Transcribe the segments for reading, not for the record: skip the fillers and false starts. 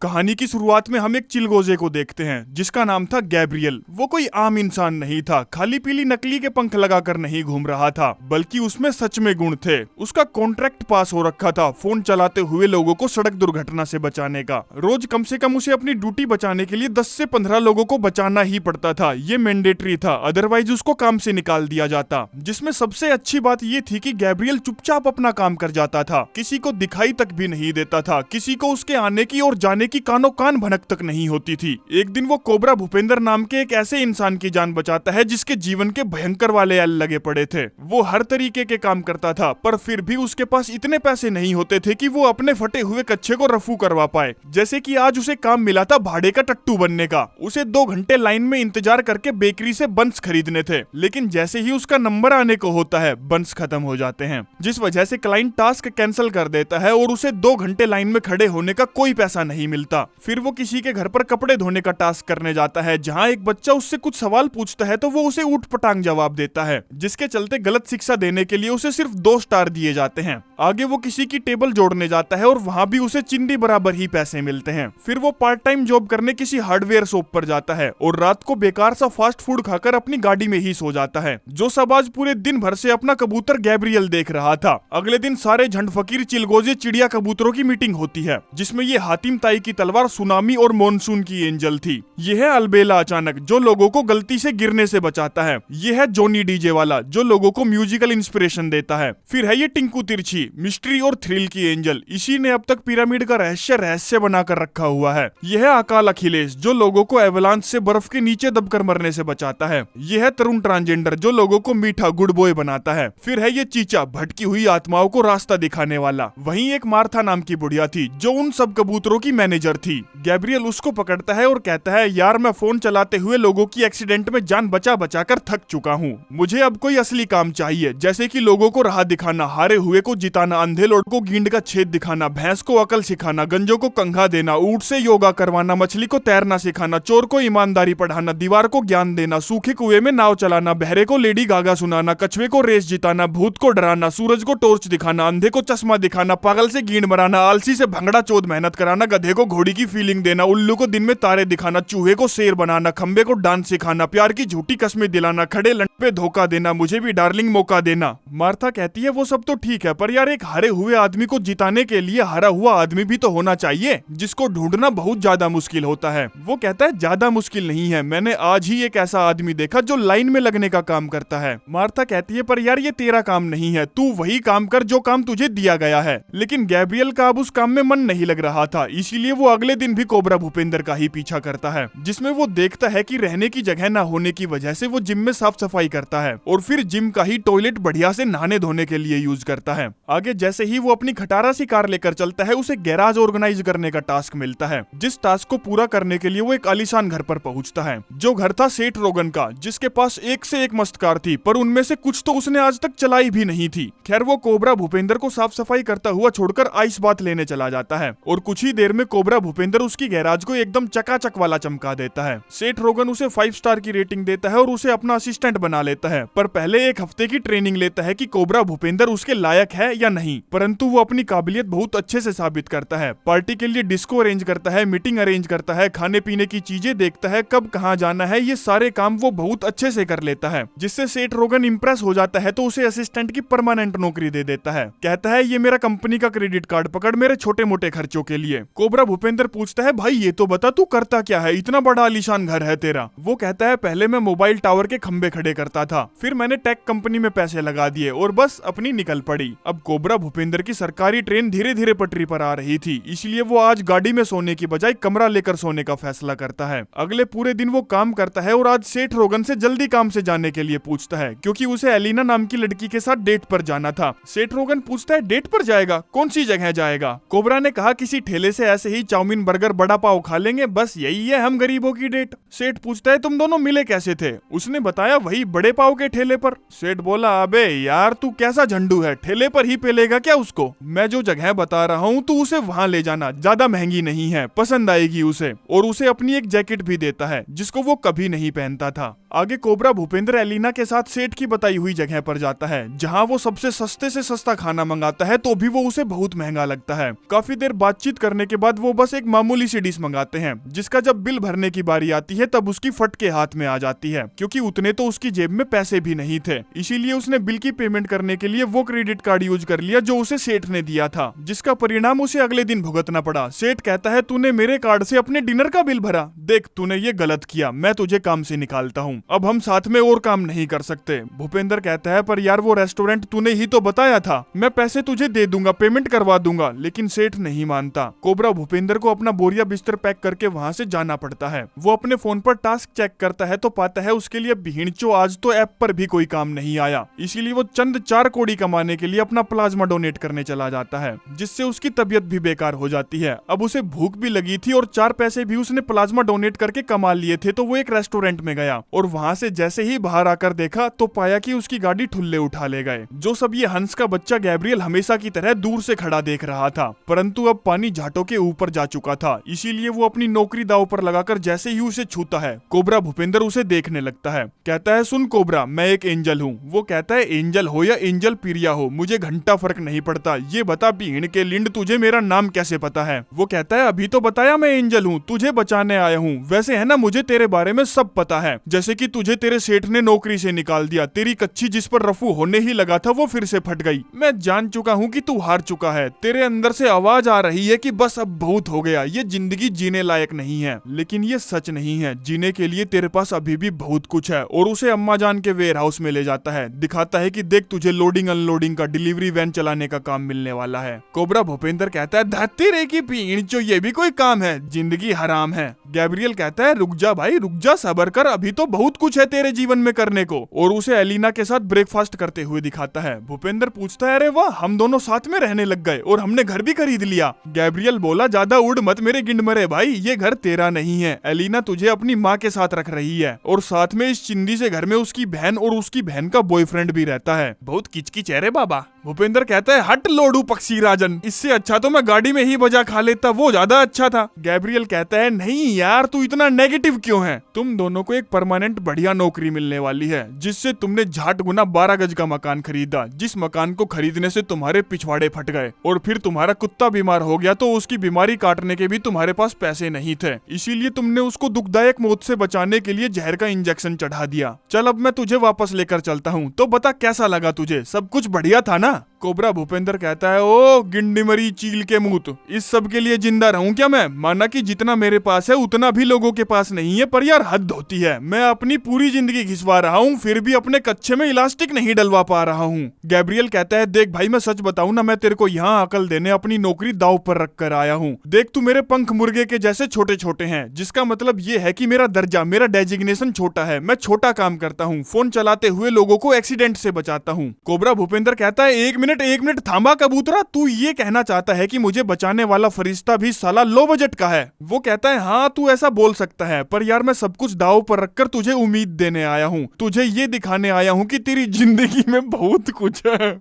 कहानी की शुरुआत में हम एक चिलगोजे को देखते हैं जिसका नाम था गैब्रियल। वो कोई आम इंसान नहीं था, खाली पीली नकली के पंख लगाकर नहीं घूम रहा था, बल्कि उसमें सच में गुण थे। उसका कॉन्ट्रैक्ट पास हो रखा था फोन चलाते हुए लोगों को सड़क दुर्घटना से बचाने का। रोज कम से कम उसे अपनी ड्यूटी बचाने के लिए 10 से 15 लोगों को बचाना ही पड़ता था। ये मैंडेटरी था, अदरवाइज उसको काम से निकाल दिया जाता। जिसमें सबसे अच्छी बात ये थी कि गैब्रियल चुपचाप अपना काम कर जाता था, किसी को दिखाई तक भी नहीं देता था, किसी को उसके आने की और जाने की कानो कान भनक तक नहीं होती थी। एक दिन वो कोबरा भूपेंद्र नाम के एक ऐसे इंसान की जान बचाता है जिसके जीवन के भयंकर वाले एल लगे पड़े थे। वो हर तरीके के काम करता था, पर फिर भी उसके पास इतने पैसे नहीं होते थे कि वो अपने फटे हुए कच्चे को रफू करवा पाए। जैसे कि आज उसे काम मिला था भाड़े का टट्टू बनने का। उसे 2 घंटे लाइन में इंतजार करके बेकरी से बंस खरीदने थे, लेकिन जैसे ही उसका नंबर आने को होता है बंस खत्म हो जाते हैं, जिस वजह से क्लाइंट टास्क कैंसिल कर देता है और उसे 2 घंटे लाइन में खड़े होने का कोई पैसा नहीं मिलता। फिर वो किसी के घर पर कपड़े धोने का टास्क करने जाता है, जहां एक बच्चा उससे कुछ सवाल पूछता है तो वो उसे ऊट पटांग जवाब देता है, जिसके चलते गलत शिक्षा देने के लिए उसे सिर्फ 2 स्टार दिए जाते हैं। आगे वो किसी की टेबल जोड़ने जाता है और वहां भी उसे चिंदी बराबर ही पैसे मिलते हैं। फिर वो पार्ट टाइम जॉब करने किसी हार्डवेयर शॉप पर जाता है और रात को बेकार सा फास्ट फूड खाकर अपनी गाड़ी में ही सो जाता है। जो सब आज पूरे दिन भर से अपना कबूतर गैब्रियल देख रहा था। अगले दिन सारे झंड फकीर चिलगोजे चिड़िया कबूतरों की मीटिंग होती है, जिसमें ये हातिम ताई की तलवार सुनामी और मॉनसून की एंजल थी। यह है अलबेला अचानक, जो लोगों को गलती से गिरने से बचाता है। यह है जॉनी डीजे वाला, जो लोगों को म्यूजिकल इंस्पिरेशन देता है। फिर है ये टिंकू तिरछी, मिस्ट्री और थ्रिल की एंजल। इसी ने अब तक पिरामिड का रहस्य बनाकर रखा हुआ है। यह है अकाल अखिलेश, जो लोगों को एवलांच से बर्फ के नीचे दबकर मरने से बचाता है। यह है तरुण ट्रांसजेंडर, जो लोगों को मीठा गुड बॉय बनाता है। फिर है ये चीचा, भटकी हुई आत्माओं को रास्ता दिखाने वाला। वहीं एक मार्था नाम की बुढ़िया थी, जो उन सब कबूतरों की मैनेजर थी। गैब्रियल उसको पकड़ता है और कहता है, यार मैं फोन चलाते हुए लोगों की एक्सीडेंट में जान बचा बचा कर थक चुका हूँ। मुझे अब कोई असली काम चाहिए, जैसे कि लोगों को राह दिखाना, हारे हुए को जिताना, अंधे लोड को गींड का छेद दिखाना, भैंस को अकल सिखाना, गंजों को कंघा देना, ऊंट से योगा करवाना, मछली को तैरना सिखाना, चोर को ईमानदारी पढ़ाना, दीवार को ज्ञान देना, सूखे कुएं में नाव चलाना, बहरे को लेडी गागा सुनाना, कछुए को रेस जिताना, भूत को डराना, सूरज को टॉर्च दिखाना, अंधे को चश्मा दिखाना, पागल से गींड मराना, आलसी से भंगड़ा चोद मेहनत कराना, गधे को घोड़ी की फीलिंग देना, उल्लू को दिन में तारे दिखाना, चूहे को शेर बनाना, खंबे को डांस सिखाना, प्यार की झूठी कस्में दिलाना, खड़े लंड पे धोखा देना, मुझे भी डार्लिंग मौका देना। मार्था कहती है, वो सब तो ठीक है, पर यार एक हारे हुए आदमी को जिताने के लिए हारा हुआ आदमी भी तो होना चाहिए, जिसको ढूंढना बहुत ज्यादा मुश्किल होता है। वो कहता है, ज्यादा मुश्किल नहीं है, मैंने आज ही एक ऐसा आदमी देखा जो लाइन में लगने का काम करता है। मार्था कहती है, पर यार ये तेरा काम नहीं है, तू वही काम कर जो काम तुझे दिया गया है। लेकिन गैब्रियल का अब उस काम में मन नहीं लग रहा था, इसीलिए वो अगले दिन भी कोबरा भूपेंद्र का ही पीछा करता है, जिसमें वो देखता है कि रहने की जगह न होने की वजह से वो जिम में साफ सफाई करता है और फिर जिम का ही टॉयलेट बढ़िया से नहाने धोने के लिए यूज करता है। आगे जैसे ही वो अपनी खटारा सी कार लेकर चलता है, उसे गैराज ऑर्गेनाइज करने का टास्क मिलता है, जिस टास्क को पूरा करने के लिए वो एक आलीशान घर पर पहुंचता है, जो घर था सेठ रोगन का, जिसके पास एक से एक मस्त कार थी, पर उनमें से कुछ तो उसने आज तक चलाई भी नहीं थी। खैर वो कोबरा भूपेंद्र को साफ सफाई करता हुआ छोड़कर आइस बात लेने चला जाता है और कुछ ही देर में कोबरा भूपेंद्र उसकी गैराज को एकदम चकाचक वाला चमका देता है। सेठ रोगन उसे 5 स्टार की रेटिंग देता है और उसे अपना असिस्टेंट बना लेता है, पर पहले 1 हफ्ते की ट्रेनिंग लेता है कि कोबरा भूपेंद्र उसके लायक है या नहीं। परंतु वो अपनी काबिलियत बहुत अच्छे से साबित करता है। पार्टी के लिए डिस्को अरेंज करता है, मीटिंग अरेंज करता है, खाने पीने की चीजें देखता है, कब कहाँ जाना है, ये सारे काम वो बहुत अच्छे से कर लेता है, जिससे सेठ रोगन इंप्रेस हो जाता है तो उसे असिस्टेंट की परमानेंट नौकरी दे देता है। कहता है, ये मेरा कंपनी का क्रेडिट कार्ड पकड़ मेरे छोटे मोटे खर्चों के लिए। कोबरा भूपेंद्र पूछता है, भाई ये तो बता तू करता क्या है, इतना बड़ा आलीशान घर है तेरा। वो कहता है, पहले मैं मोबाइल टावर के खंबे खड़े करता था, फिर मैंने टेक कंपनी में पैसे लगा दिए और बस अपनी निकल पड़ी। अब कोबरा भूपेंद्र की सरकारी ट्रेन धीरे धीरे पटरी पर आ रही थी, इसलिए वो आज गाड़ी में सोने की बजाय कमरा लेकर सोने का फैसला करता है। अगले पूरे दिन वो काम करता है और आज सेठ रोगन से जल्दी काम से जाने के लिए पूछता है, क्योंकि उसे एलिना नाम की लड़की के साथ डेट पर जाना था। सेठ रोगन पूछता है, डेट पर जाएगा, कौन सी जगह जाएगा? कोबरा ने कहा, किसी ठेले से ऐसे ही चाउमीन बर्गर बड़ा पाव खा लेंगे, बस यही है हम गरीबों की डेट। सेठ पूछता है, तुम दोनों मिले कैसे थे? उसने बताया, वही बड़े पाव के ठेले पर। सेठ बोला, अबे यार तू कैसा झंडू है, ठेले पर ही पेलेगा क्या उसको? मैं जो जगह बता रहा हूँ तू उसे वहाँ ले जाना, ज्यादा महंगी नहीं है, पसंद आएगी उसे। और उसे अपनी एक जैकेट भी देता है जिसको वो कभी नहीं पहनता था। आगे कोबरा भूपेंद्र एलिना के साथ सेठ की बताई हुई जगह पर जाता है, जहाँ वो सबसे सस्ते से सस्ता खाना मंगाता है तो भी वो उसे बहुत महंगा लगता है। काफी देर बातचीत करने के बाद वो बस एक मामूली सी डिश मंगाते हैं, जिसका जब बिल भरने की बारी आती है तब उसकी फट के हाथ में आ जाती है, क्योंकि उतने तो उसकी जेब में पैसे भी नहीं थे। इसीलिए उसने बिल की पेमेंट करने के लिए वो क्रेडिट कार्ड यूज कर लिया जो उसे सेठ ने दिया था, जिसका परिणाम उसे अगले दिन भुगतना पड़ा। सेठ कहता है, तूने मेरे कार्ड से अपने डिनर का बिल भरा, देख तूने ये गलत किया, मैं तुझे काम से निकालता हूँ, अब हम साथ में और काम नहीं कर सकते। भूपेंद्र कहता है, पर यार वो रेस्टोरेंट तूने ही तो बताया था, मैं पैसे तुझे दे दूंगा, पेमेंट करवा दूंगा, लेकिन सेठ नहीं मानता। कोबरा भूपेंद्र को अपना बोरिया बिस्तर पैक करके वहाँ से जाना पड़ता है। वो अपने फोन पर टास्क चेक करता है तो पाता है उसके लिए भीड़चो आज तो ऐप पर भी कोई काम नहीं आया। इसीलिए वो चंद 4 कौड़ी कमाने के लिए अपना प्लाज्मा डोनेट करने चला जाता है, जिससे उसकी तबीयत भी बेकार हो जाती है। अब उसे भूख भी लगी थी और 4 पैसे भी उसने प्लाज्मा डोनेट करके कमा लिए थे, तो वो एक रेस्टोरेंट में गया और वहाँ से जैसे ही बाहर आकर देखा तो पाया कि उसकी गाड़ी ठुल्ले उठा ले गए। जो सब ये हंस का बच्चा गैब्रियल हमेशा की तरह दूर से खड़ा देख रहा था, परंतु अब पानी झाटों के ऊपर जा चुका था, इसीलिए वो अपनी नौकरी दांव पर लगाकर जैसे ही उसे छूता है, कोबरा भूपेंद्र उसे देखने लगता है। कहता है, सुन कोबरा, मैं एक एंजल हूँ। वो कहता है, एंजल हो या एंजल पिरिया हो, मुझे घंटा फर्क नहीं पड़ता, ये बता भीड़ के लिंड तुझे मेरा नाम कैसे पता है? वो कहता है, अभी तो बताया मैं एंजल हूँ, तुझे बचाने आया हूँ। वैसे है ना, मुझे तेरे बारे में सब पता है, जैसे कि तुझे तेरे सेठ ने नौकरी से निकाल दिया, तेरी कच्ची जिस पर रफू होने ही लगा था वो फिर से फट गई। मैं जान चुका हूँ कि तू हार चुका है, तेरे अंदर से आवाज आ रही है कि बस अब बहुत हो गया, ये जिंदगी जीने लायक नहीं है। लेकिन ये सच नहीं है, जीने के लिए तेरे पास अभी भी बहुत कुछ है। और उसे अम्मा जान के वेयर हाउस में ले जाता है, दिखाता है कि देख तुझे लोडिंग अनलोडिंग का डिलीवरी वैन चलाने का काम मिलने वाला है। कोबरा भूपेंद्र कहता है, धत्ती रे की भीड़ चो, ये भी कोई काम है, जिंदगी हराम है। गैब्रियल कहता है, रुक जा भाई रुक जा, सब्र कर, अभी तो बहुत कुछ है तेरे जीवन में करने को। और उसे एलिना के साथ ब्रेकफास्ट करते हुए दिखाता है। भूपेंद्र पूछता है, अरे वाह, हम दोनों साथ में रहने लग गए और हमने घर भी खरीद लिया। गैब्रियल बोला, ज्यादा उड़ मत मेरे गिंड मरे भाई, ये घर तेरा नहीं है, एलिना तुझे अपनी माँ के साथ रख रही है, और साथ में इस चिंदी से घर में उसकी बहन और उसकी बहन का बॉयफ्रेंड भी रहता है। बहुत किचकिच है रे बाबा। भूपेंद्र कहता है, हट लोडू पक्षी राजन, इससे अच्छा तो मैं गाड़ी में ही बजा खा लेता, वो ज्यादा अच्छा था। गैब्रियल कहता है, नहीं यार तू इतना नेगेटिव क्यों है, तुम दोनों को एक परमानेंट बढ़िया नौकरी मिलने वाली है, जिससे तुमने झाट गुना 12 गज का मकान खरीदा, जिस मकान को खरीदने से तुम्हारे पिछवाड़े फट गए, और फिर तुम्हारा कुत्ता बीमार हो गया तो उसकी बीमारी काटने के भी तुम्हारे पास पैसे नहीं थे, इसीलिए तुमने उसको दुखदायक मौत से बचाने के लिए जहर का इंजेक्शन चढ़ा दिया। चल अब मैं तुझे वापस लेकर चलता हूँ, तो बता कैसा लगा तुझे, सब कुछ बढ़िया था ना? कोबरा भूपेंद्र कहता है, ओ गिंडी मरी चील के मूत, इस सब के लिए जिंदा रहूं क्या मैं? माना कि जितना मेरे पास है उतना भी लोगों के पास नहीं है, पर यार हद होती है, मैं अपनी पूरी जिंदगी घिसवा रहा हूँ, फिर भी अपने कच्चे में इलास्टिक नहीं डलवा पा रहा हूँ। गैब्रियल कहता है, देख भाई मैं सच बताऊं ना, मैं तेरे को यहाँ अकल देने अपनी नौकरी दाव पर रख कर आया हूँ। देख तू मेरे पंख मुर्गे के जैसे छोटे छोटे हैं, जिसका मतलब ये है कि मेरा दर्जा, मेरा डेजिग्नेशन छोटा है, मैं छोटा काम करता हूँ, फोन चलाते हुए लोगों को एक्सीडेंट से बचाता हूँ। कोबरा भूपेंद्र कहता है, एक मिनट थांबा कबूतरा, तू ये कहना चाहता है कि मुझे बचाने वाला फरिश्ता भी साला लो बजट का है? वो कहता है, हाँ तू ऐसा बोल सकता है, पर यार मैं सब कुछ दाव पर रखकर तुझे उम्मीद देने आया हूँ, तुझे ये दिखाने आया हूँ कि तेरी जिंदगी में बहुत कुछ है,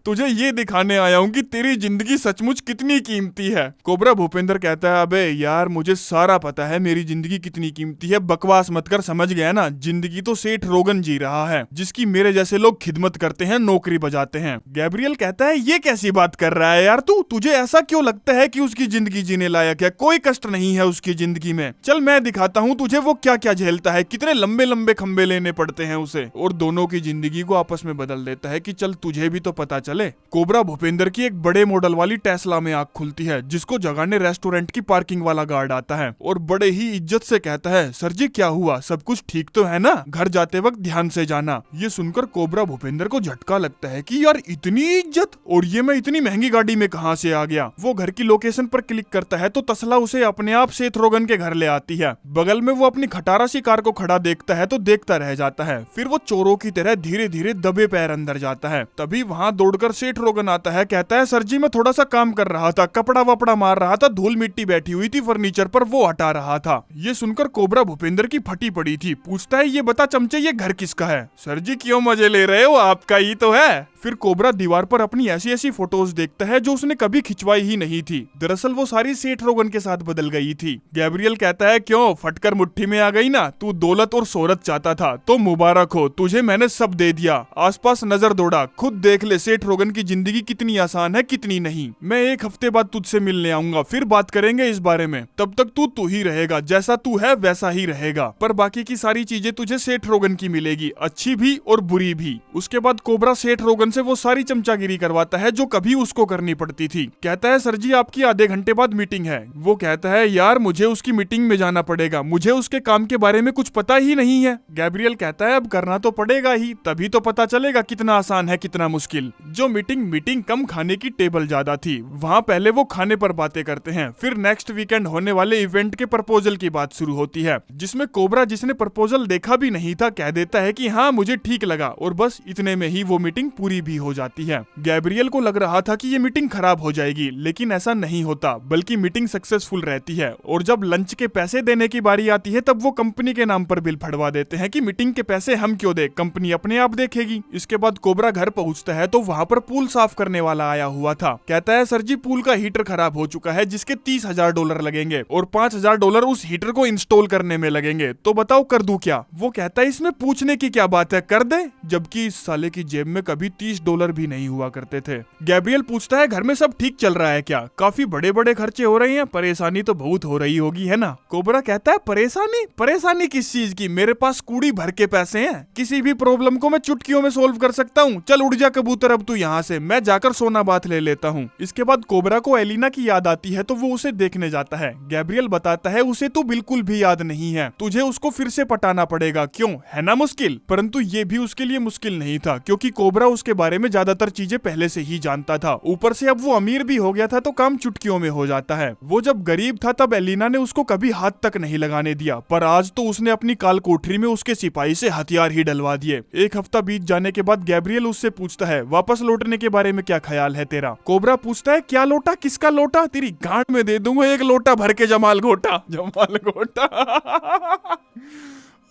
तुझे ये दिखाने आया हूँ कि तेरी जिंदगी सचमुच कितनी कीमती है। कोबरा भूपेंद्र कहता है, अबे यार मुझे सारा पता है मेरी जिंदगी कितनी कीमती है, बकवास मत कर, समझ गया ना? जिंदगी तो सेठ रोगन जी रहा है, जिसकी मेरे जैसे लोग खिदमत करते हैं, नौकरी बजाते हैं। गैब्रियल कहता है, ये कैसी बात कर रहा है यार तू, तुझे ऐसा क्यों लगता है कि उसकी जिंदगी जीने लायक है? कोई कष्ट नहीं है उसकी जिंदगी में, चल मैं दिखाता हूँ तुझे वो क्या क्या झेलता है, कितने लंबे लंबे खंबे लेने पड़ते हैं उसे, और दोनों की जिंदगी को आपस में बदल देता है कि चल तुझे भी तो पता चले। कोबरा भूपेंद्र की एक बड़े मॉडल वाली टेस्ला में आंख खुलती है, जिसको जगाने रेस्टोरेंट की पार्किंग वाला गार्ड आता है और बड़े ही इज्जत से कहता है, सर जी क्या हुआ, सब कुछ ठीक तो है ना? घर जाते वक्त ध्यान से जाना। ये सुनकर कोबरा भूपेंद्र को झटका लगता है कि यार इतनी इज्जत, और ये मैं इतनी महंगी गाड़ी में कहां से आ गया। वो घर की लोकेशन पर क्लिक करता है तो तस्ला उसे अपने आप सेठ रोगन के घर ले आती है। बगल में वो अपनी खटारा सी कार को खड़ा देखता है तो देखता रह जाता है, फिर वो चोरों की तरह धीरे धीरे दबे पैर अंदर जाता है। तभी वहां दौड़कर सेठ रोगन आता है, कहता है, सर जी मैं थोड़ा सा काम कर रहा था, कपड़ा वपड़ा मार रहा था, धूल मिट्टी बैठी हुई थी फर्नीचर पर, वो हटा रहा था। ये सुनकर कोबरा भूपेंद्र की फटी पड़ी थी, पूछता है, ये बता चमचे ये घर किसका है? सर जी क्यों मजे ले रहे हो, आपका ही तो है। फिर कोबरा दीवार पर अपनी ऐसी ऐसी फोटोज देखता है जो उसने कभी खिंचवाई ही नहीं थी। दरअसल वो सारी सेठ रोगन के साथ बदल गई थी। गैब्रियल कहता है क्यों फटकर मुट्ठी में आ गई ना, तू दौलत और शोहरत चाहता था तो मुबारक हो, तुझे मैंने सब दे दिया। आसपास नजर दौड़ा, खुद देख ले सेठ रोगन की जिंदगी कितनी आसान है कितनी नहीं। मैं एक हफ्ते बाद तुझसे मिलने आऊंगा, फिर बात करेंगे इस बारे में। तब तक तू ही रहेगा, जैसा तू है वैसा ही रहेगा, पर बाकी की सारी चीजें तुझे सेठ रोगन की मिलेगी, अच्छी भी और बुरी भी। उसके बाद कोबरा सेठ रोगन से वो सारी चमचागिरी करवाता है जो कभी उसको करनी पड़ती थी। कहता है सर जी आपकी आधे घंटे बाद मीटिंग है। वो कहता है यार मुझे उसकी मीटिंग में जाना पड़ेगा, मुझे उसके काम के बारे में कुछ पता ही नहीं है। गैब्रियल कहता है अब करना तो पड़ेगा ही, तभी तो पता चलेगा कितना आसान है कितना मुश्किल। जो मीटिंग कम खाने की टेबल ज्यादा थी, वहाँ पहले वो खाने पर बातें करते हैं, फिर नेक्स्ट वीकेंड होने वाले इवेंट के प्रपोजल की बात शुरू होती है, जिसमें कोबरा जिसने प्रपोजल देखा भी नहीं था कह देता है कि हाँ मुझे ठीक लगा, और बस इतने में ही वो मीटिंग पूरी भी हो जाती है। गैब्रियल को लग रहा था कि ये मीटिंग खराब हो जाएगी, लेकिन ऐसा नहीं होता, बल्कि मीटिंग सक्सेसफुल रहती है। और जब लंच के पैसे देने की बारी आती है तब वो कंपनी के नाम पर बिल फड़वा देते हैं कि मीटिंग के पैसे हम क्यों दे, कंपनी अपने आप देखेगी। इसके बाद कोबरा घर पहुंचता है तो वहाँ पर पूल साफ करने वाला आया हुआ था। कहता है सर जी पूल का हीटर खराब हो चुका है जिसके $30,000 लगेंगे और $5,000 उस हीटर को इंस्टॉल करने में लगेंगे, तो बताओ कर दूं क्या। वो कहता है इसमें पूछने की क्या बात है, कर दे, जबकि इस साले की जेब में कभी $30 भी नहीं हुआ करते थे। गैब्रियल पूछता है घर में सब ठीक चल रहा है क्या, काफी बड़े बड़े खर्चे हो रहे हैं, परेशानी तो बहुत हो रही होगी है ना। कोबरा कहता है परेशानी किस चीज की, मेरे पास कूड़ी भर के पैसे हैं, किसी भी प्रॉब्लम को मैं चुटकियों में सोल्व कर सकता हूँ, चल उड़ जा कबूतर अब तू यहाँ से, मैं जाकर सोना बात ले लेता हूँ। इसके बाद कोबरा को एलिना की याद आती है तो वो उसे देखने जाता है। गैब्रियल बताता है उसे तो बिल्कुल भी याद नहीं है, तुझे उसको फिर से पटाना पड़ेगा, क्यों है ना मुश्किल। परंतु ये भी उसके लिए मुश्किल नहीं था, क्योंकि कोबरा उसके बारे में ज्यादातर चीजें पहले से ही जानता था, ऊपर से अब वो अमीर भी हो गया था तो काम चुटकियों में हो जाता है। वो जब गरीब था तब एलिना ने उसको कभी हाथ तक नहीं लगाने दिया, पर आज तो उसने अपनी काल कोठरी में उसके सिपाही से हथियार ही डलवा दिए। एक हफ्ता बीत जाने के बाद गैब्रियल उससे पूछता है वापस लौटने के बारे में क्या ख्याल है तेरा। कोबरा पूछता है क्या लोटा, किसका लोटा, तेरी गांड में दे दूंगा एक लोटा भर के जमाल घोटा।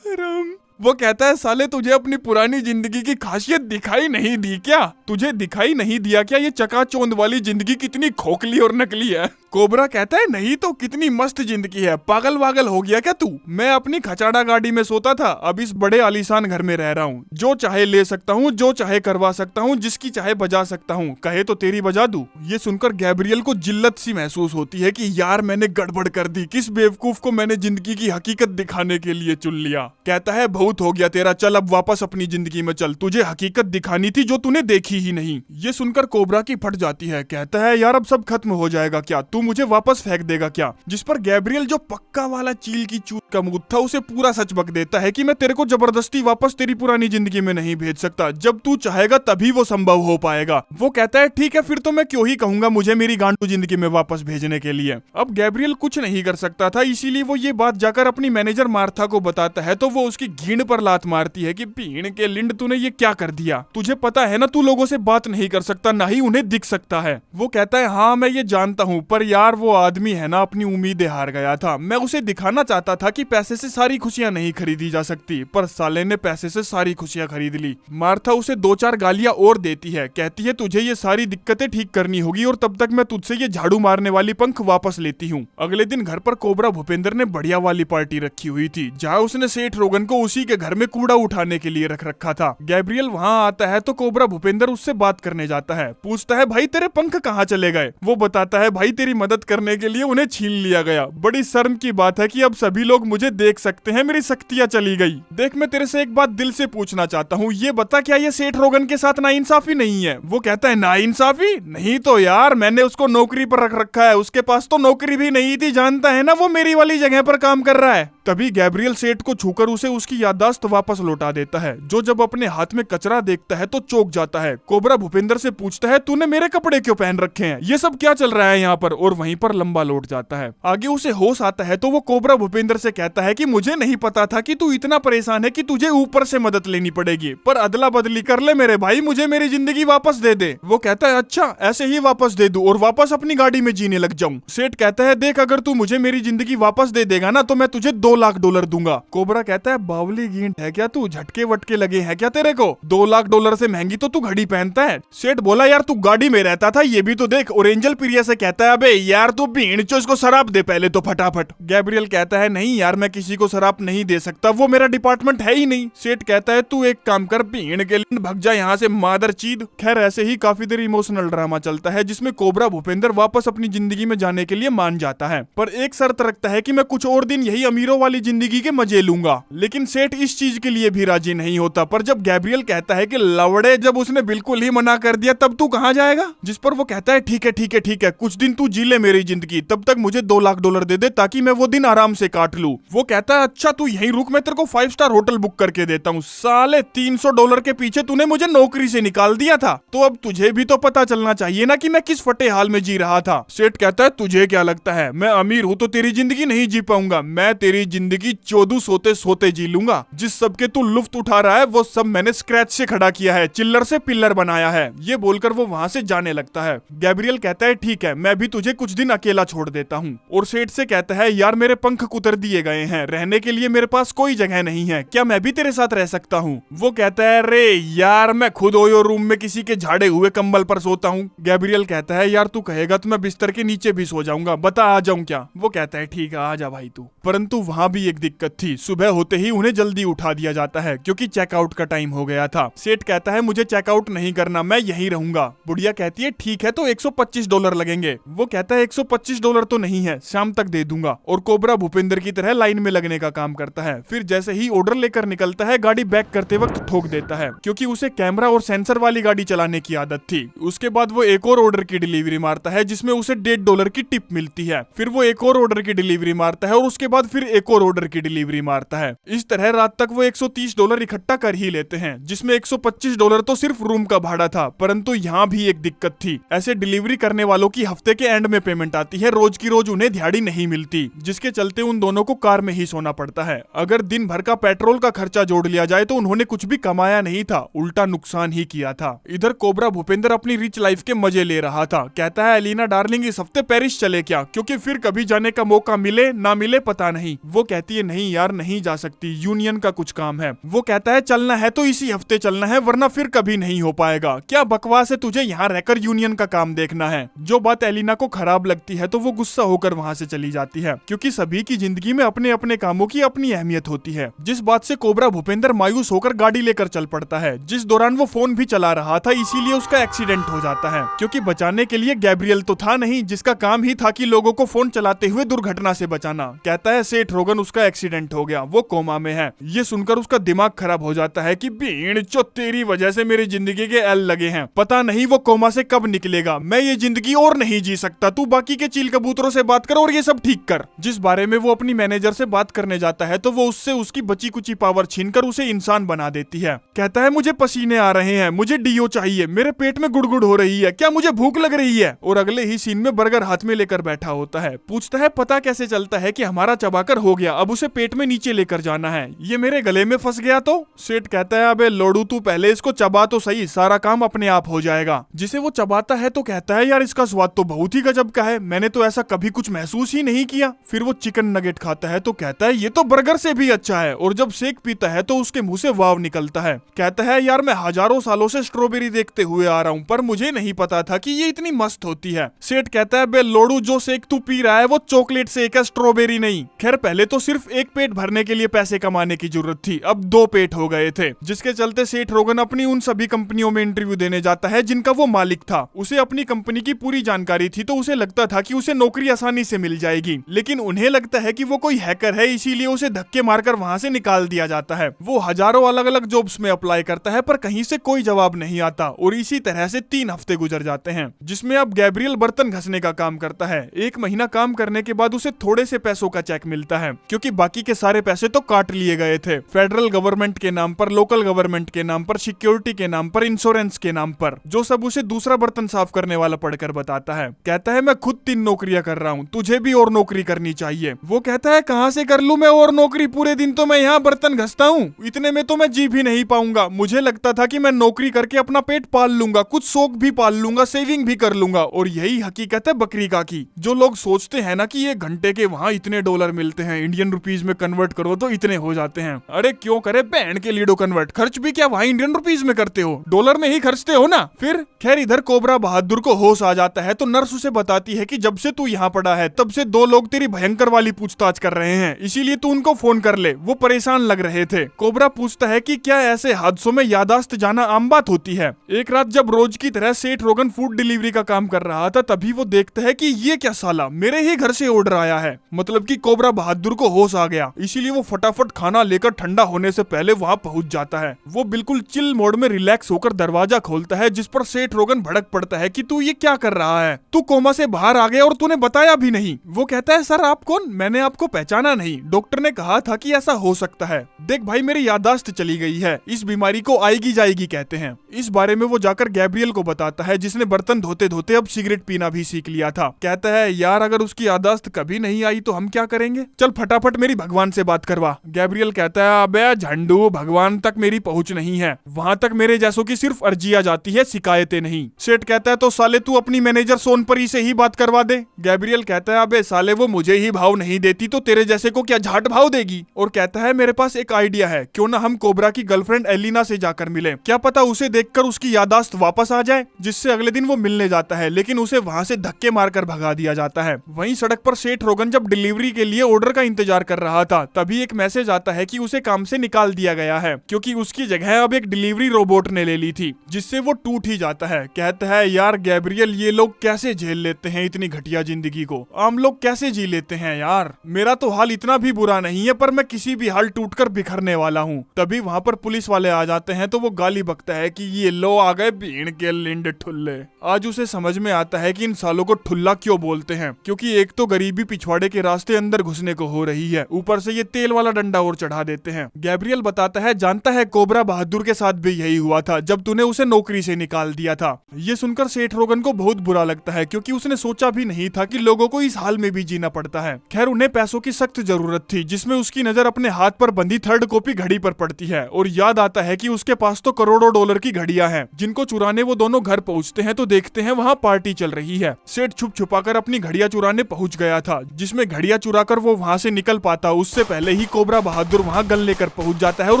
राम। वो कहता है साले तुझे अपनी पुरानी जिंदगी की खासियत दिखाई नहीं दी क्या, तुझे दिखाई नहीं दिया क्या ये चकाचौंध वाली जिंदगी कितनी खोखली और नकली है। कोबरा कहता है नहीं तो कितनी मस्त जिंदगी है, पागल वागल हो गया क्या तू, मैं अपनी खचाड़ा गाड़ी में सोता था, अब इस बड़े आलीशान घर में रह रहा हूँ, जो चाहे ले सकता हूँ, जो चाहे करवा सकता हूँ, जिसकी चाहे बजा सकता हूँ, कहे तो तेरी बजा दूं। ये सुनकर गैब्रियल को जिल्लत सी महसूस होती है कि यार मैंने गड़बड़ कर दी, किस बेवकूफ को मैंने जिंदगी की हकीकत दिखाने के लिए चुन लिया। कहता है बहुत हो गया तेरा, चल अब वापस अपनी जिंदगी में चल, तुझे हकीकत दिखानी थी जो तूने देखी ही नहीं। ये सुनकर कोबरा की फट जाती है, कहता है यार अब सब खत्म हो जाएगा क्या, तू मुझे वापस फेंक देगा क्या। जिस पर गैब्रियल जो पक्का वाला चील की चूत का मुंह था उसे पूरा सच बक देता है कि मैं तेरे को जबरदस्ती वापस तेरी पुरानी जिंदगी में नहीं भेज सकता, जब तू चाहेगा तभी वो संभव हो पाएगा। वो कहता है ठीक है फिर तो मैं क्यों ही कहूंगा मुझे मेरी गांडू जिंदगी में वापस भेजने के लिए। अब गैब्रियल कुछ नहीं कर सकता था, इसीलिए वो ये बात जाकर अपनी मैनेजर मार्था को बताता है तो वो उसकी घीण पर लात मारती है कि भीड़ के लिंड तूने ये क्या कर दिया, तुझे पता है ना तू लोगों से बात नहीं कर सकता, ना ही उन्हें दिख सकता है। वो कहता है हाँ मैं ये जानता हूँ, पर यार वो आदमी है ना अपनी उम्मीदें हार गया था, मैं उसे दिखाना चाहता था कि पैसे से सारी खुशियां नहीं खरीदी जा सकती, पर साले ने पैसे से सारी खुशियां खरीद ली। मार्था उसे 2-4 गालियां और देती है, कहती है तुझे ये सारी दिक्कतें ठीक करनी होगी और तब तक मैं तुझसे ये झाड़ू मारने वाली पंख वापस लेती हूँ। अगले दिन घर पर कोबरा भूपेंद्र ने बढ़िया वाली पार्टी रखी हुई थी, जहाँ उसने सेठ रोगन को उसी के घर में कूड़ा उठाने के लिए रख रखा था। गैब्रियल वहाँ आता है तो कोबरा भूपेंद्र उससे बात करने जाता है, पूछता है भाई तेरे पंख कहाँ चले गए। वो बताता है भाई तेरी मदद करने के लिए उन्हें छीन लिया गया, बड़ी शर्म की बात है कि अब सभी लोग मुझे देख सकते हैं, मेरी शक्तियां चली गई। देख मैं तेरे से एक बात दिल से पूछना चाहता हूँ, ये बता क्या ये सेठ रोगन के साथ नाइंसाफी नहीं है। वो कहता है नाइंसाफी नहीं तो यार मैंने उसको नौकरी पर रख रखा है, उसके पास तो नौकरी भी नहीं थी, जानता है ना वो मेरी वाली जगह पर काम कर रहा है। तभी गैब्रियल सेठ को छूकर उसे उसकी याददाश्त वापस लौटा देता है, जो जब अपने हाथ में कचरा देखता है तो चौंक जाता है। कोबरा भूपेंद्र से पूछता है तूने मेरे कपड़े क्यों पहन रखे हैं, ये सब क्या चल रहा है यहाँ पर, और वहीं पर लंबा लौट जाता है। आगे उसे होश आता है तो वो कोबरा भूपेंद्र से कहता है कि मुझे नहीं पता था कि तू इतना परेशान है कि तुझे ऊपर से मदद लेनी पड़ेगी, पर अदला बदली कर ले मेरे भाई, मुझे मेरी जिंदगी वापस दे दे। वो कहता है अच्छा ऐसे ही वापस दे दूं और वापस अपनी गाड़ी में जीने लग जाऊं। सेठ कहता है देख अगर तू मुझे मेरी जिंदगी वापस दे देगा ना तो मैं तुझे 2 $2 लाख दूंगा। कोबरा कहता है बावली गींट है क्या तू, झटके वटके लगे हैं क्या तेरे को, $2 लाख से महंगी तो तू घड़ी पहनता है। सेठ बोला यार तू गाड़ी में रहता था ये भी तो देख। और एंजल प्रिया से कहता है अबे यार तू भीड़ चो इसको शराब दे पहले तो फटाफट। गैब्रियल कहता है नहीं यार मैं किसी को शराब नहीं दे सकता, वो मेरा डिपार्टमेंट है ही नहीं। सेठ कहता है तू एक काम कर भीड़ के लिए भग जा यहाँ से मादर चीद। खैर ऐसे ही काफी देर इमोशनल ड्रामा चलता है जिसमें कोबरा भूपेंद्र वापस अपनी जिंदगी में जाने के लिए मान जाता है, पर एक शर्त रखता है कि मैं कुछ और दिन यही अमीरों वाली जिंदगी के मजे लूंगा। लेकिन सेठ इस चीज के लिए भी राजी नहीं होता। पर जब गैब्रियल कहता है कि लवड़े जब उसने बिल्कुल ही मना कर दिया तब तू कहाँ जाएगा, जिस पर वो कहता है ठीक है ठीक है ठीक है कुछ दिन तू जी ले मेरी जिंदगी, तब तक मुझे $2 लाख दे दे ताकि मैं वो दिन आराम से काट लूं। वो कहता है अच्छा तू यहीं रुक मैं तेरे को 5 स्टार होटल बुक करके देता हूँ। साले $300 के पीछे तूने मुझे नौकरी से निकाल दिया था, तो अब तुझे भी तो पता चलना चाहिए ना कि मैं किस फटे हाल में जी रहा था। सेठ कहता है तुझे क्या लगता है मैं अमीर हूँ तो तेरी जिंदगी नहीं जी पाऊंगा, मैं तेरी जिंदगी 14 सोते सोते जी लूंगा। जिस सब के तू लुफ्त उठा रहा है वो सब मैंने स्क्रैच से खड़ा किया है, चिल्लर से पिल्लर बनाया है। ये बोलकर वो वहाँ से जाने लगता है। गैब्रियल कहता है ठीक है मैं भी तुझे कुछ दिन अकेला छोड़ देता हूँ। और सेठ से कहता है यार मेरे पंख कुतर दिए गए हैं, रहने के लिए मेरे पास कोई जगह नहीं है, क्या मैं भी तेरे साथ रह सकता हूँ। वो कहता है रे यार मैं खुद ओयो रूम में किसी के झाड़े हुए कंबल पर सोता हूँ। गैब्रियल कहता है यार तू कहेगा तो मैं बिस्तर के नीचे भी सो जाऊंगा, बता आ जाऊं क्या। वो कहता है ठीक है आ जा भाई तू। परंतु वहाँ भी एक दिक्कत थी, सुबह होते ही उन्हें जल्दी उठा दिया जाता है क्योंकि चेकआउट का टाइम हो गया था। सेठ कहता है मुझे चेकआउट नहीं करना, मैं यहीं रहूंगा। बुढ़िया कहती है ठीक है तो $125 लगेंगे। वो कहता है $125 तो नहीं है, शाम तक दे दूंगा। और कोबरा भूपेंद्र की तरह लाइन में लगने का काम करता है। फिर जैसे ही ऑर्डर लेकर निकलता है गाड़ी बैक करते वक्त ठोक देता है क्योंकि उसे कैमरा और सेंसर वाली गाड़ी चलाने की आदत थी। उसके बाद वो एक और ऑर्डर की डिलीवरी मारता है जिसमें उसे $1.5 की टिप मिलती है। फिर वो एक और ऑर्डर की डिलीवरी मारता है और उसके बाद फिर एक और ऑर्डर की डिलीवरी मारता है। इस तरह रात तक वो $130 इकट्ठा कर ही लेते हैं, जिसमें $125 तो सिर्फ रूम का भाड़ा था। परंतु यहाँ भी एक दिक्कत थी, ऐसे डिलीवरी करने वालों की हफ्ते के एंड में पेमेंट आती है, रोज की रोज उन्हें दिहाड़ी नहीं मिलती, जिसके चलते उन दोनों को कार में ही सोना पड़ता है। अगर दिन भर का पेट्रोल का खर्चा जोड़ लिया जाए तो उन्होंने कुछ भी कमाया नहीं था, उल्टा नुकसान ही किया था। इधर कोबरा भूपेंद्र अपनी रिच लाइफ के मजे ले रहा था। कहता है एलिना डार्लिंग इस हफ्ते पेरिस चले क्या, क्योंकि फिर कभी जाने का मौका मिले ना मिले पता नहीं। वो कहती है नहीं यार नहीं जा सकती, यूनियन का कुछ काम है। वो कहता है चलना है तो इसी हफ्ते चलना है वरना फिर कभी नहीं हो पाएगा। क्या बकवास है तुझे यहाँ रहकर यूनियन का काम देखना है। जो बात एलिना को खराब लगती है तो वो गुस्सा होकर वहाँ से चली जाती है क्योंकि सभी की जिंदगी में अपने अपने कामों की अपनी अहमियत होती है। जिस बात से कोबरा भूपेंद्र मायूस होकर गाड़ी लेकर चल पड़ता है, जिस दौरान वो फोन भी चला रहा था, इसीलिए उसका एक्सीडेंट हो जाता है क्योंकि बचाने के लिए गैब्रियल तो था नहीं, जिसका काम ही था कि लोगों को फोन चलाते हुए दुर्घटना से बचाना। कहता है सेठ रोगन उसका एक्सीडेंट हो गया, वो कोमा में है। ये सुनकर उसका दिमाग खराब हो जाता है कि भीड़ चो तेरी वजह से मेरी जिंदगी के एल लगे हैं, पता नहीं वो कोमा से कब निकलेगा, मैं ये जिंदगी और नहीं जी सकता। तू बाकी के चील कबूतरों से बात कर और ये सब ठीक कर। जिस बारे में वो अपनी मैनेजर से बात करने जाता है तो वो उससे उसकी बची कुची पावर छीनकर उसे इंसान बना देती है। कहता है मुझे पसीने आ रहे हैं, मुझे डीओ चाहिए, मेरे पेट में गुड़गुड़ हो रही है, क्या मुझे भूख लग रही है। और अगले ही सीन में बर्गर हाथ में लेकर बैठा होता है। पूछता है पता कैसे चलता है कि हमारा चबाकर हो गया, अब उसे पेट में नीचे लेकर जाना है, ये मेरे गले में फंस गया तो। सेठ कहता है अबे लोडू तू पहले इसको चबा तो सही, सारा काम अपने आप हो जाएगा। जिसे वो चबाता है तो कहता है यार इसका स्वाद तो बहुत ही गजब का है, मैंने तो ऐसा कभी कुछ महसूस ही नहीं किया। फिर वो चिकन नगेट खाता है तो कहता है ये तो बर्गर से भी अच्छा है। और जब शेक पीता है तो उसके मुंह से वाव निकलता है। कहता है यार मैं हजारों सालों से स्ट्रॉबेरी देखते हुए आ रहा हूँ पर मुझे नहीं पता था कि ये इतनी मस्त होती है। सेठ कहता है बे लोडू जो शेक तू पी रहा है वो चॉकलेट शेक है, स्ट्रॉबेरी नहीं। खैर पहले तो सिर्फ एक पेट भरने के लिए पैसे कमाने की जरूरत थी, अब 2 पेट हो गए थे, जिसके चलते सेठ रोगन अपनी उन सभी कंपनियों में इंटरव्यू देने जाता है जिनका वो मालिक था। उसे अपनी कंपनी की पूरी जानकारी थी तो उसे लगता था कि उसे नौकरी आसानी से मिल जाएगी, लेकिन उन्हें लगता है कि वो कोई हैकर है, इसीलिए उसे धक्के मारकर वहां से निकाल दिया जाता है। वो हजारों अलग अलग जॉब्स में अप्लाई करता है पर कहीं से कोई जवाब नहीं आता और इसी तरह से 3 हफ्ते गुजर जाते हैं, जिसमें अब गैब्रियल बर्तन घसने का काम करता है। 1 महीना काम करने के बाद उसे थोड़े से पैसों का चेक मिलता है क्योंकि बाकी के सारे पैसे तो काट लिए गए थे, फेडरल गवर्नमेंट के नाम पर, लोकल गवर्नमेंट के नाम पर, सिक्योरिटी के नाम पर, इंश्योरेंस के नाम पर, जो सब उसे दूसरा बर्तन साफ करने वाला पढ़कर बताता है। कहता है मैं खुद 3 नौकरियां कर रहा हूँ, तुझे भी और नौकरी करनी चाहिए। वो कहता है कहाँ से कर लूं मैं और नौकरी, पूरे दिन तो मैं यहाँ बर्तन घसता हूँ, इतने में तो मैं जी भी नहीं पाऊंगा। मुझे लगता था कि मैं नौकरी करके अपना पेट पाल लूंगा, कुछ शौक भी पाल लूंगा, सेविंग भी कर लूंगा। और यही हकीकत है बकरी का की। जो लोग सोचते हैं ना कि ये घंटे के वहाँ इतने डॉलर मिलते हैं, इंडियन रुपीज में कन्वर्ट करो तो इतने हो जाते हैं। अरे क्यों करे बहन के लीडो कन्वर्ट, खर्च भी क्या वहाँ इंडियन रुपीज में करते हो, डॉलर में ही खर्चते हो ना। फिर खैर इधर कोबरा बहादुर को होश आ जाता है तो नर्स उसे बताती है कि जब से तू यहाँ पड़ा है तब से 2 लोग तेरी भयंकर वाली पूछताछ कर रहे हैं, इसीलिए तू उनको फोन कर ले, वो परेशान लग रहे थे। कोबरा पूछता है कि क्या ऐसे हादसों में यादाश्त जाना आम बात होती है। एक रात जब रोज की तरह सेठ रोगन फूड डिलीवरी का काम कर रहा था तभी वो देखता है कि ये क्या साला मेरे ही घर से ऑर्डर आया है। मतलब कि कोबरा बहादुर को होश आ गया, इसीलिए वो फटाफट खाना लेकर ठंडा होने से पहले वहाँ पहुंच जाता है। वो बिल्कुल चिल मोड में रिलैक्स होकर दरवाजा खोलता है, जिस पर सेठ रोगन भड़क पड़ता है कि तू ये क्या कर रहा है, तू कोमा से बाहर आ गया और तूने बताया भी नहीं। वो कहता है सर आप कौन, मैंने आपको पहचाना नहीं, डॉक्टर ने कहा था कि ऐसा हो सकता है। देख भाई मेरी याददाश्त चली गई है, इस बीमारी को आएगी जाएगी कहते हैं। इस बारे में वो जाकर गैब्रियल को बताता है, जिसने बर्तन धोते धोते अब सिगरेट पीना भी सीख लिया था। कहता है यार अगर उसकी याददाश्त कभी नहीं आई तो हम क्या करेंगे, चल फटाफट मेरी भगवान से बात करवा। गैब्रियल कहता है अबे झंडू, भगवान तक मेरी पहुंच नहीं है, वहां तक मेरे जैसों की सिर्फ अर्जियां जाती है, शिकायतें नहीं। सेठ कहता है तो साले तू अपनी मैनेजर सोनपरी से ही बात करवा दे। गैब्रियल कहता है अबे साले वो मुझे ही भाव नहीं देती तो तेरे जैसे को क्या झाट भाव देगी। और कहता है मेरे पास एक आइडिया है, क्यों ना हम कोबरा की गर्लफ्रेंड एलिना से जाकर मिले, क्या पता उसे देखकर उसकी याददाश्त वापस आ जाए। जिससे अगले दिन वो मिलने जाता है, लेकिन उसे वहां से धक्के मारकर भगा दिया जाता है। वहीं सड़क पर सेठ रोगन जब डिलीवरी के लिए ऑर्डर का इंतजार कर रहा था तभी एक मैसेज आता है कि उसे काम से निकाल दिया गया है, क्योंकि उसकी जगह अब एक डिलीवरी रोबोट ने ले ली थी, जिससे वो टूट ही जाता है। कहता है यार गैब्रियल ये लोग कैसे झेल लेते हैं इतनी घटिया जिंदगी को, आम लोग कैसे जी लेते हैं यार, मेरा तो हाल इतना भी बुरा नहीं है पर मैं किसी भी हाल टूटकर बिखरने वाला हूँ। तभी वहाँ पर पुलिस वाले आ जाते हैं तो वो गाली बकता है कि ये लो आ गए भीड़ के लिंड ठुल्ले। आज उसे समझ में आता है कि इन सालों को ठुल्ला क्यों बोलते हैं, क्योंकि एक तो गरीबी पिछवाड़े के रास्ते अंदर घुसने को हो रही है, ऊपर से ये तेल वाला डंडा और चढ़ा देते हैं। गैब्रियल बताता है जानता है कोबरा बहादुर के साथ भी यही हुआ था जब तूने उसे नौकरी से निकाल दिया था। ये सुनकर सेठ रोगन को बहुत बुरा लगता है, क्योंकि उसने सोचा भी नहीं था कि लोगों को इस हाल में भी जीना पड़ता है। खैर उन्हें पैसों की सख्त जरूरत थी, जिसमें उसकी नजर अपने हाथ पर बंधी 3rd कॉपी घड़ी पर पड़ती है और याद आता है कि उसके पास तो करोड़ों डॉलर की घड़ियां हैं, जिनको चुराने वो दोनों घर पहुंचते हैं तो देखते हैं वहाँ पार्टी चल रही है। सेठ छुप छुपाकर अपनी घड़ियां चुराने पहुंच गया था, जिसमें घड़ियां चुराकर वो वहाँ से निकल पाता उससे पहले ही कोबरा बहादुर वहाँ गन लेकर पहुंच जाता है और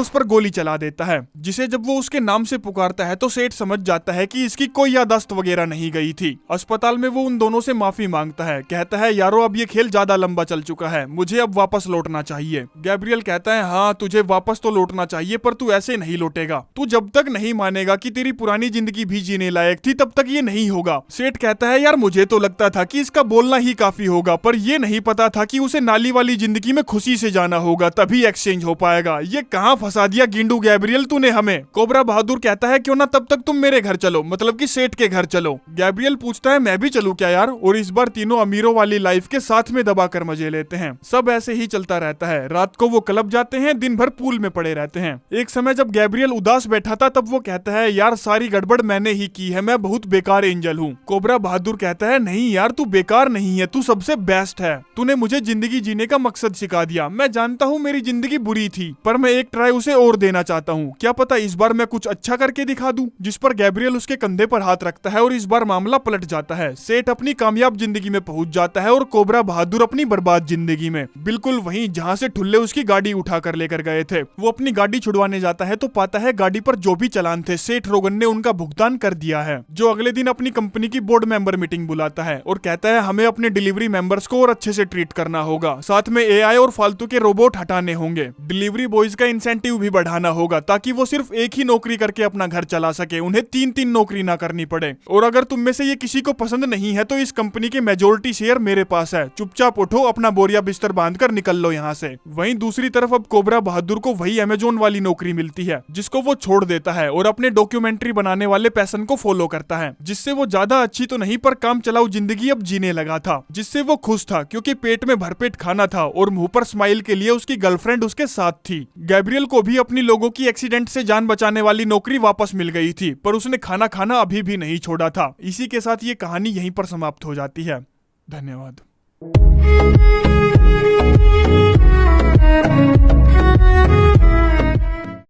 उस पर गोली चला देता है, जिसे जब वो उसके नाम से पुकारता है तो सेठ समझ जाता है कि इसकी कोई याददाश्त वगैरह नहीं गई थी। अस्पताल में वो उन दोनों से माफी मांगता है, कहता है यारो अब ये खेल ज्यादा लंबा चल चुका है, मुझे अब वापस लौटना चाहिए। गैब्रियल कहता है हाँ तुझे वापस तो लौटना चाहिए पर तू ऐसे नहीं लौटेगा, तू जब तक नहीं मानेगा कि तेरी पुरानी जिंदगी भी जीने लायक थी तब तक ये नहीं होगा। सेठ कहता है यार मुझे तो लगता था कि इसका बोलना ही काफी होगा, पर ये नहीं पता था कि उसे नाली वाली जिंदगी में खुशी से जाना होगा तभी एक्सचेंज हो पाएगा। ये कहाँ फंसा दिया गिंडू गैब्रियल तूने हमें। कोबरा बहादुर कहता है क्यों ना तब तक तुम मेरे घर चलो, मतलब कि सेठ के घर चलो। गैब्रियल पूछता है मैं भी चलूं क्या यार, और इस बार तीनों अमीरों वाली लाइफ के साथ में दबाकर मजे लेते हैं। सब ऐसे ही चलता रहता है, रात को वो क्लब जाते हैं, दिन भर पूल में पड़े रहते हैं। एक समय जब गैब्रियल उदास बैठा था तब वो कहता है यार सारी गड़बड़ मैंने ही की है, मैं बहुत बेकार एंजल हूँ। कोबरा बहादुर कहता है नहीं यार तू बेकार नहीं है, तू सबसे बेस्ट है, तूने मुझे जिंदगी जीने का मकसद सिखा दिया। मैं जानता हूँ मेरी जिंदगी बुरी थी पर मैं एक ट्राई उसे और देना चाहता हूँ, क्या पता इस बार मैं कुछ अच्छा करके दिखा दूं। जिस पर गैब्रियल उसके कंधे पर हाथ रखता है और इस बार मामला पलट जाता है। सेठ अपनी कामयाब जिंदगी में पहुंच जाता है और कोबरा बहादुर अपनी बर्बाद जिंदगी में, बिल्कुल वहीं जहाँ से ठुल्ले उसकी गाड़ी उठा कर लेकर गए थे। वो अपनी गाड़ी छुड़वाने जाता है तो पाता है गाड़ी पर जो भी चालान थे सेठ रोगन ने उनका भुगतान कर दिया है। जो अगले दिन अपनी कंपनी की बोर्ड मेंबर मीटिंग बुलाता है और कहता है हमें अपने डिलीवरी मेंबर्स को और अच्छे से ट्रीट करना होगा, साथ में एआई और फालतू के रोबोट हटाने होंगे, डिलीवरी बॉयज का इंसेंटिव भी बढ़ाना होगा ताकि वो सिर्फ एक ही नौकरी करके अपना घर चला सके, उन्हें 3-3 नौकरी ना करनी पड़े। और अगर तुम में से ये किसी को पसंद नहीं है तो इस कंपनी के मेजोरिटी शेयर मेरे पास है, चुपचाप उठो, अपना बोरिया बिस्तर बांधकर निकल लो यहाँ से। वहीं दूसरी तरफ अब कोबरा बहादुर को वही अमेजोन वाली नौकरी मिलती है जिसको वो छोड़ देता है और अपने डॉक्यूमेंट्री बनाने वाले पैशन को फॉलो करता है, जिससे वो ज्यादा अच्छी तो नहीं पर काम चलाऊ जिंदगी अब जीने लगा था, जिससे वो खुश था क्योंकि पेट में भरपेट खाना था और मुंह पर स्माइल के लिए उसकी गर्लफ्रेंड उसके साथ थी। गैब्रियल को भी अपनी लोगों की एक्सीडेंट से जान बचाने वाली नौकरी वापस मिल गई थी, पर उसने खाना खाना अभी भी नहीं छोड़ा था। इसी के साथ ये कहानी यहीं पर समाप्त हो जाती है। धन्यवाद।